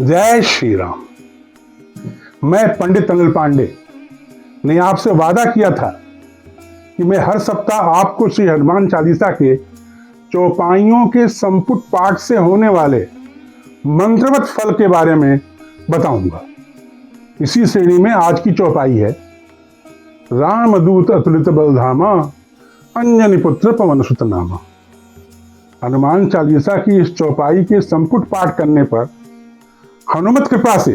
जय श्री राम। मैं पंडित अनिल पांडे ने आपसे वादा किया था कि मैं हर सप्ताह आपको श्री हनुमान चालीसा के चौपाइयों के संपुट पाठ से होने वाले मंत्रवत फल के बारे में बताऊंगा। इसी श्रेणी में आज की चौपाई है रामदूत अतुलित बलधामा अंजनी पुत्र पवन सुत नामा। हनुमान चालीसा की इस चौपाई के संपुट पाठ करने पर हनुमत कृपा से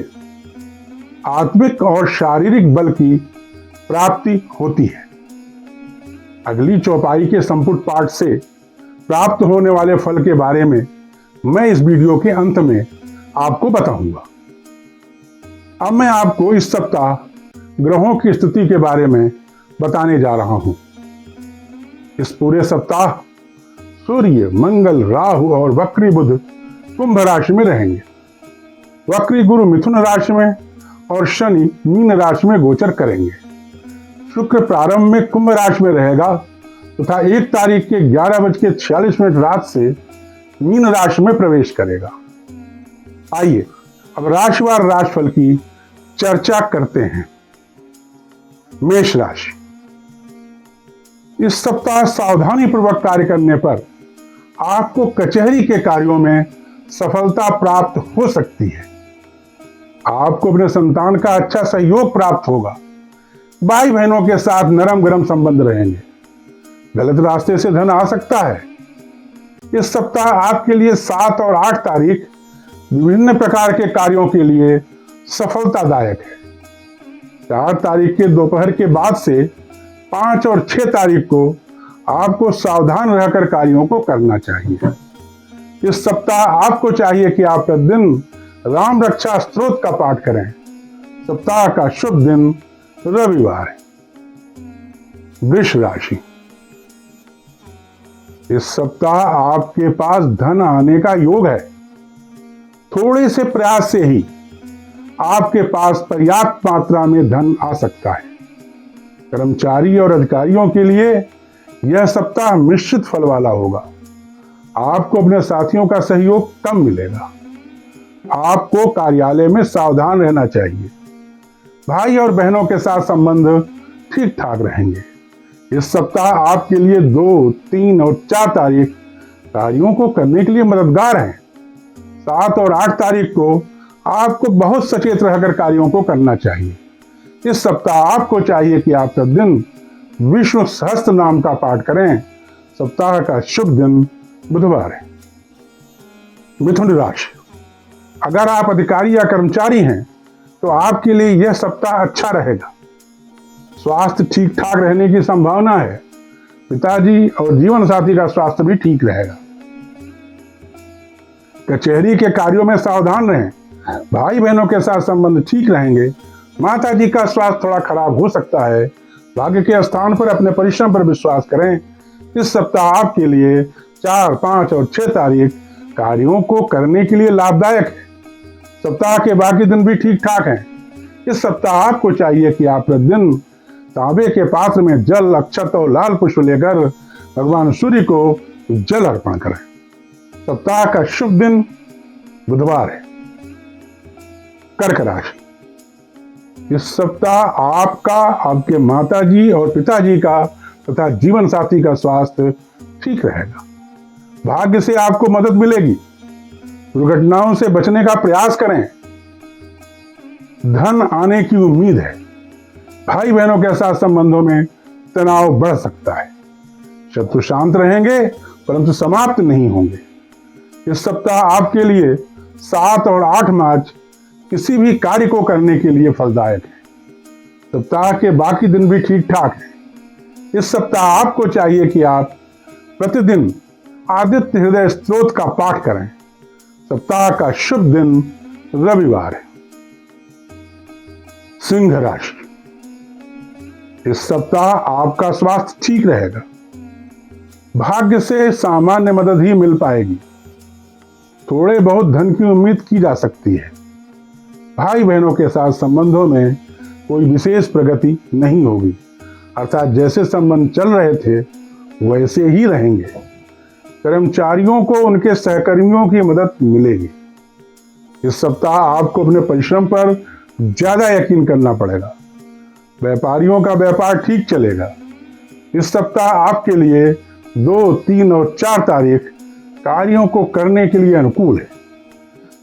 आत्मिक और शारीरिक बल की प्राप्ति होती है। अगली चौपाई के संपुट पाठ से प्राप्त होने वाले फल के बारे में मैं इस वीडियो के अंत में आपको बताऊंगा। अब मैं आपको इस सप्ताह ग्रहों की स्थिति के बारे में बताने जा रहा हूं। इस पूरे सप्ताह सूर्य, मंगल, राहु और वक्री बुध कुंभ राशि में रहेंगे। वक्री गुरु मिथुन राशि में और शनि मीन राशि में गोचर करेंगे। शुक्र प्रारंभ में कुंभ राशि में रहेगा तथा 1 तारीख के 11:46 रात से मीन राशि में प्रवेश करेगा। आइए अब राशिवार राशिफल की चर्चा करते हैं। मेष राशि। इस सप्ताह सावधानी पूर्वक कार्य करने पर आपको कचहरी के कार्यों में सफलता प्राप्त हो सकती है। आपको अपने संतान का अच्छा सहयोग प्राप्त होगा। भाई बहनों के साथ नरम गरम संबंध रहेंगे। गलत रास्ते से धन आ सकता है। इस सप्ताह आपके लिए 7 और 8 तारीख विभिन्न प्रकार के कार्यों के लिए सफलतादायक है। 4 तारीख के दोपहर के बाद से 5 और 6 तारीख को आपको सावधान रहकर कार्यों को करना चाहिए। इस सप्ताह आपको चाहिए कि आप प्रतिदिन राम रक्षा स्तोत्र का पाठ करें। सप्ताह का शुभ दिन रविवार है। वृष राशि। इस सप्ताह आपके पास धन आने का योग है। थोड़े से प्रयास से ही आपके पास पर्याप्त मात्रा में धन आ सकता है। कर्मचारी और अधिकारियों के लिए यह सप्ताह मिश्रित फल वाला होगा। आपको अपने साथियों का सहयोग कम मिलेगा। आपको कार्यालय में सावधान रहना चाहिए। भाई और बहनों के साथ संबंध ठीक ठाक रहेंगे। इस सप्ताह आपके लिए 2, 3 और 4 तारीख कार्यों को करने के लिए मददगार हैं। 7 और 8 तारीख को आपको बहुत सचेत रहकर कार्यों को करना चाहिए। इस सप्ताह आपको चाहिए कि आप प्रतिदिन विष्णु सहस्त्र नाम का पाठ करें। सप्ताह का शुभ दिन बुधवार है। मिथुन राशि। अगर आप अधिकारी या कर्मचारी हैं तो आपके लिए यह सप्ताह अच्छा रहेगा। स्वास्थ्य ठीक ठाक रहने की संभावना है। पिताजी और जीवन साथी का स्वास्थ्य भी ठीक रहेगा। कचहरी के कार्यों में सावधान रहें। भाई बहनों के साथ संबंध ठीक रहेंगे। माता जी का स्वास्थ्य थोड़ा खराब हो सकता है। भाग्य के स्थान पर अपने परिश्रम पर विश्वास करें। इस सप्ताह आपके लिए 4, 5 और 6 तारीख कार्यों को करने के लिए लाभदायक है। सप्ताह के बाकी दिन भी ठीक ठाक हैं। इस सप्ताह आपको चाहिए कि आप प्रतिदिन तांबे के पात्र में जल, अक्षत और लाल पुष्प लेकर भगवान सूर्य को जल अर्पण करें। सप्ताह का शुभ दिन बुधवार है। कर्क राशि। इस सप्ताह आपका, आपके माताजी और पिताजी का तथा जीवन साथी का स्वास्थ्य ठीक रहेगा। भाग्य से आपको मदद मिलेगी। दुर्घटनाओं से बचने का प्रयास करें। धन आने की उम्मीद है। भाई बहनों के साथ संबंधों में तनाव बढ़ सकता है। शत्रु शांत रहेंगे परंतु समाप्त नहीं होंगे। इस सप्ताह आपके लिए 7 और 8 मार्च किसी भी कार्य को करने के लिए फलदायक है। सप्ताह के बाकी दिन भी ठीक ठाक है। इस सप्ताह आपको चाहिए कि आप प्रतिदिन आदित्य हृदय स्तोत्र का पाठ करें। सप्ताह का शुभ दिन रविवार है। सिंह राशि। इस सप्ताह आपका स्वास्थ्य ठीक रहेगा। भाग्य से सामान्य मदद ही मिल पाएगी। थोड़े बहुत धन की उम्मीद की जा सकती है। भाई बहनों के साथ संबंधों में कोई विशेष प्रगति नहीं होगी, अर्थात जैसे संबंध चल रहे थे वैसे ही रहेंगे। कर्मचारियों को उनके सहकर्मियों की मदद मिलेगी। इस सप्ताह आपको अपने परिश्रम पर ज्यादा यकीन करना पड़ेगा। व्यापारियों का व्यापार ठीक चलेगा। इस सप्ताह आपके लिए 2, 3 और 4 तारीख कार्यों को करने के लिए अनुकूल है।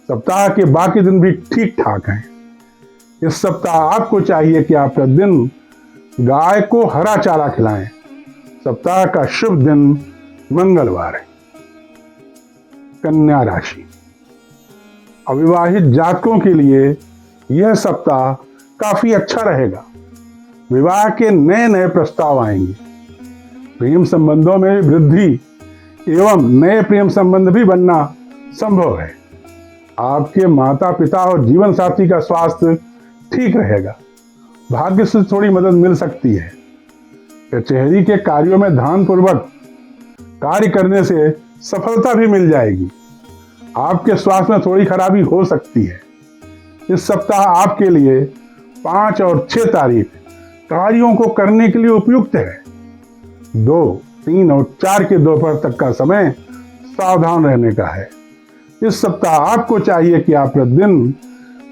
सप्ताह के बाकी दिन भी ठीक ठाक हैं। इस सप्ताह आपको चाहिए कि आप प्रतिदिन गाय को हरा चारा खिलाएं। सप्ताह का शुभ दिन मंगलवार है। कन्या राशि, अविवाहित जातकों के लिए यह सप्ताह काफी अच्छा रहेगा। विवाह के नए नए प्रस्ताव आएंगे। प्रेम संबंधों में वृद्धि एवं नए प्रेम संबंध भी बनना संभव है। आपके माता पिता और जीवन साथी का स्वास्थ्य ठीक रहेगा। भाग्य से थोड़ी मदद मिल सकती है। कचहरी के कार्यों में ध्यानपूर्वक कार्य करने से सफलता भी मिल जाएगी। आपके स्वास्थ्य में थोड़ी खराबी हो सकती है। इस सप्ताह आपके लिए 5 और 6 तारीख कार्यों को करने के लिए उपयुक्त है। 2, 3 और 4 के दोपहर तक का समय सावधान रहने का है। इस सप्ताह आपको चाहिए कि आप प्रतिदिन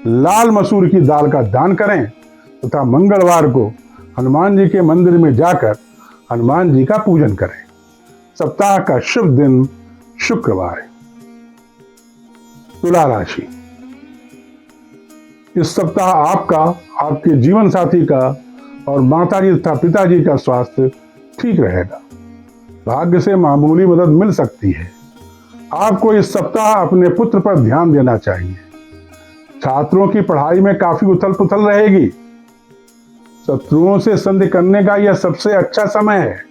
लाल मसूर की दाल का दान करें तथा मंगलवार को हनुमान जी के मंदिर में जाकर हनुमान जी का पूजन करें। सप्ताह का शुभ दिन शुक्रवार है। तुला राशि, इस सप्ताह आपका, आपके जीवन साथी का और माताजी तथा पिताजी का स्वास्थ्य ठीक रहेगा। भाग्य से मामूली मदद मिल सकती है। आपको इस सप्ताह अपने पुत्र पर ध्यान देना चाहिए। छात्रों की पढ़ाई में काफी उथल पुथल रहेगी। शत्रुओं से संधि करने का यह सबसे अच्छा समय है।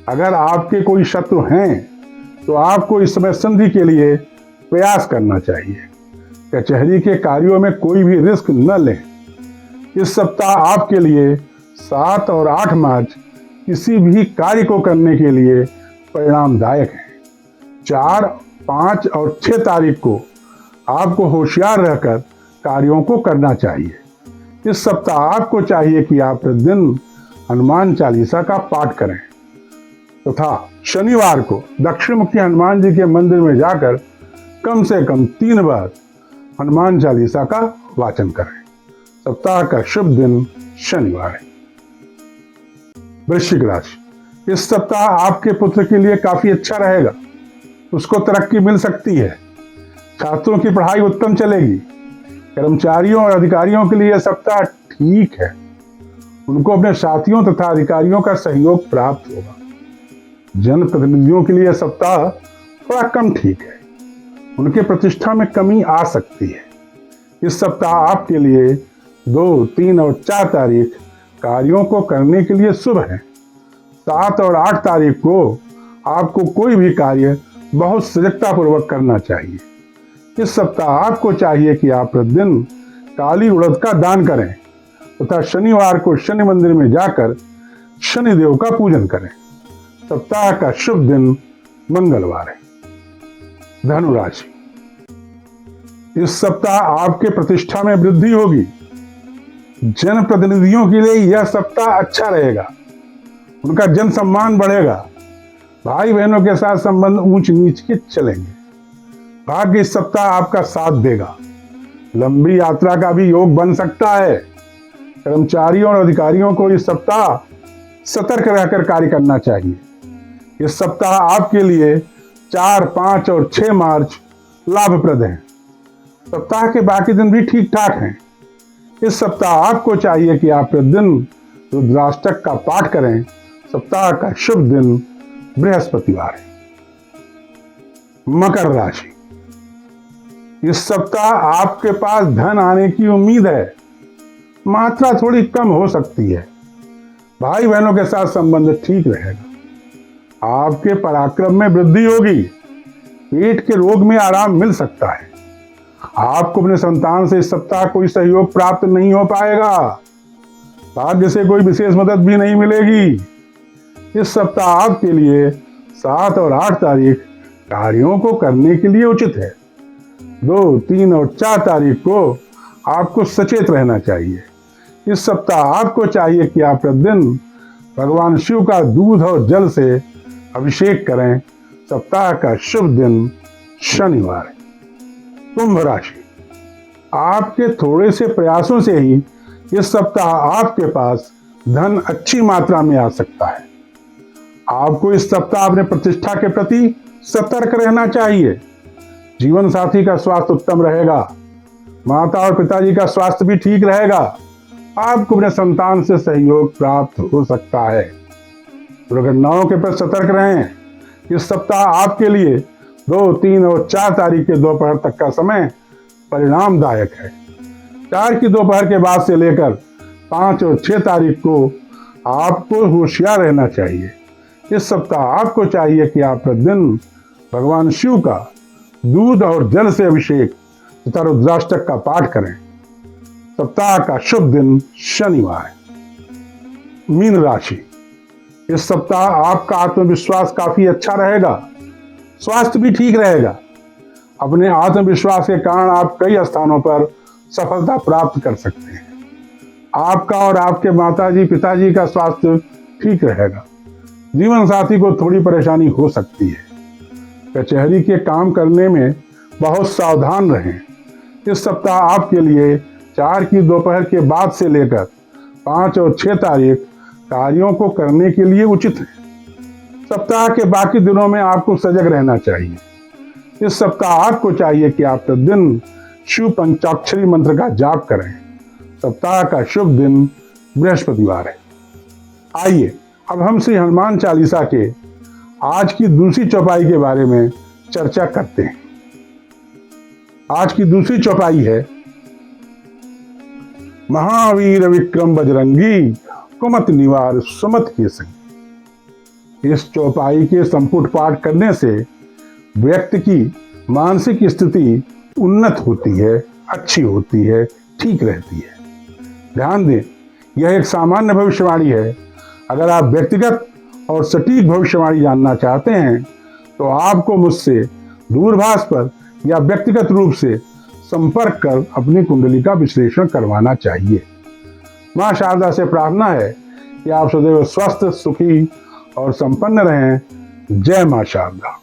अगर आपके कोई शत्रु हैं तो आपको इस समय संधि के लिए प्रयास करना चाहिए। कचहरी के कार्यों में कोई भी रिस्क न लें। इस सप्ताह आपके लिए 7 और 8 मार्च किसी भी कार्य को करने के लिए परिणामदायक है। 4, 5 और 6 तारीख को आपको होशियार रहकर कार्यों को करना चाहिए। इस सप्ताह आपको चाहिए कि आप प्रतिदिन हनुमान चालीसा का पाठ करें तथा शनिवार को दक्षिण मुखी हनुमान जी के मंदिर में जाकर कम से कम 3 बार हनुमान चालीसा का वाचन करें। सप्ताह का शुभ दिन शनिवार है। वृश्चिक राशि, इस सप्ताह आपके पुत्र के लिए काफी अच्छा रहेगा। उसको तरक्की मिल सकती है। छात्रों की पढ़ाई उत्तम चलेगी। कर्मचारियों और अधिकारियों के लिए यह सप्ताह ठीक है। उनको अपने साथियों तथा अधिकारियों का सहयोग प्राप्त होगा। जनप्रतिनिधियों के लिए यह सप्ताह थोड़ा कम ठीक है। उनके प्रतिष्ठा में कमी आ सकती है। इस सप्ताह आपके लिए 2, 3 और 4 तारीख कार्यों को करने के लिए शुभ है। 7 और 8 तारीख को आपको कोई भी कार्य बहुत सजगता पूर्वक करना चाहिए। इस सप्ताह आपको चाहिए कि आप प्रतिदिन काली उड़द का दान करें तथा शनिवार को शनि मंदिर में जाकर शनिदेव का पूजन करें। सप्ताह का शुभ दिन मंगलवार है। धनु राशि, इस सप्ताह आपके प्रतिष्ठा में वृद्धि होगी। जनप्रतिनिधियों के लिए यह सप्ताह अच्छा रहेगा। उनका जन सम्मान बढ़ेगा। भाई बहनों के साथ संबंध ऊंच नीच के चलेंगे। भाग्य इस सप्ताह आपका साथ देगा। लंबी यात्रा का भी योग बन सकता है। कर्मचारियों और अधिकारियों को इस सप्ताह सतर्क रहकर कार्य करना चाहिए। इस सप्ताह आपके लिए 4, 5 और 6 मार्च लाभप्रद हैं। सप्ताह के बाकी दिन भी ठीक ठाक हैं। इस सप्ताह आपको चाहिए कि आप प्रतिदिन रुद्राष्टक का पाठ करें। सप्ताह का शुभ दिन बृहस्पतिवार है। मकर राशि, इस सप्ताह आपके पास धन आने की उम्मीद है। मात्रा थोड़ी कम हो सकती है। भाई बहनों के साथ संबंध ठीक रहेगा। आपके पराक्रम में वृद्धि होगी। पेट के रोग में आराम मिल सकता है। आपको अपने संतान से इस सप्ताह कोई सहयोग प्राप्त नहीं हो पाएगा। भाग्य से कोई विशेष मदद भी नहीं मिलेगी। इस सप्ताह आपके लिए 7 और 8 तारीख कार्यों को करने के लिए उचित है। 2, 3 और 4 तारीख को आपको सचेत रहना चाहिए। इस सप्ताह आपको चाहिए कि आप प्रतिदिन भगवान शिव का दूध और जल से अभिषेक करें। सप्ताह का शुभ दिन शनिवार है। कुंभ राशि, आपके थोड़े से प्रयासों से ही इस सप्ताह आपके पास धन अच्छी मात्रा में आ सकता है। आपको इस सप्ताह अपने प्रतिष्ठा के प्रति सतर्क रहना चाहिए। जीवन साथी का स्वास्थ्य उत्तम रहेगा। माता और पिताजी का स्वास्थ्य भी ठीक रहेगा। आपको अपने संतान से सहयोग प्राप्त हो सकता है। दुर्घटनाओं के प्रति सतर्क रहें। इस सप्ताह आपके लिए 2, 3 और 4 तारीख के दोपहर तक का समय परिणामदायक है। 4 की दोपहर के बाद से लेकर 5 और 6 तारीख को आपको होशियार रहना चाहिए। इस सप्ताह आपको चाहिए कि आप प्रतिदिन भगवान शिव का दूध और जल से अभिषेक तथा रुद्राष्टक का पाठ करें। सप्ताह का शुभ दिन शनिवार। मीन राशि, इस सप्ताह आपका आत्मविश्वास काफी अच्छा रहेगा। स्वास्थ्य भी ठीक रहेगा। अपने आत्मविश्वास के कारण आप कई स्थानों पर सफलता प्राप्त कर सकते हैं। आपका और आपके माताजी पिताजी का स्वास्थ्य ठीक रहेगा। जीवन साथी को थोड़ी परेशानी हो सकती है। कचहरी के काम करने में बहुत सावधान रहें। इस सप्ताह आपके लिए 4 की दोपहर के बाद से लेकर 5 और 6 तारीख कार्यों को करने के लिए उचित है। सप्ताह के बाकी दिनों में आपको सजग रहना चाहिए। इस सप्ताह आपको चाहिए कि आप प्रतिदिन शिव पंचाक्षरी मंत्र का जाप करें। सप्ताह का शुभ दिन बृहस्पतिवार है। आइए अब हम श्री हनुमान चालीसा के आज की दूसरी चौपाई के बारे में चर्चा करते हैं। आज की दूसरी चौपाई है महावीर विक्रम बजरंगी कुमत निवार सुमत के संग। इस चौपाई के संपुट पाठ करने से व्यक्ति की मानसिक स्थिति उन्नत होती है, अच्छी होती है, ठीक रहती है। ध्यान दें, यह एक सामान्य भविष्यवाणी है। अगर आप व्यक्तिगत और सटीक भविष्यवाणी जानना चाहते हैं तो आपको मुझसे दूरभाष पर या व्यक्तिगत रूप से संपर्क कर अपनी कुंडली का विश्लेषण करवाना चाहिए। मां शारदा से प्रार्थना है कि आप सदैव स्वस्थ, सुखी और संपन्न रहें। जय मां शारदा।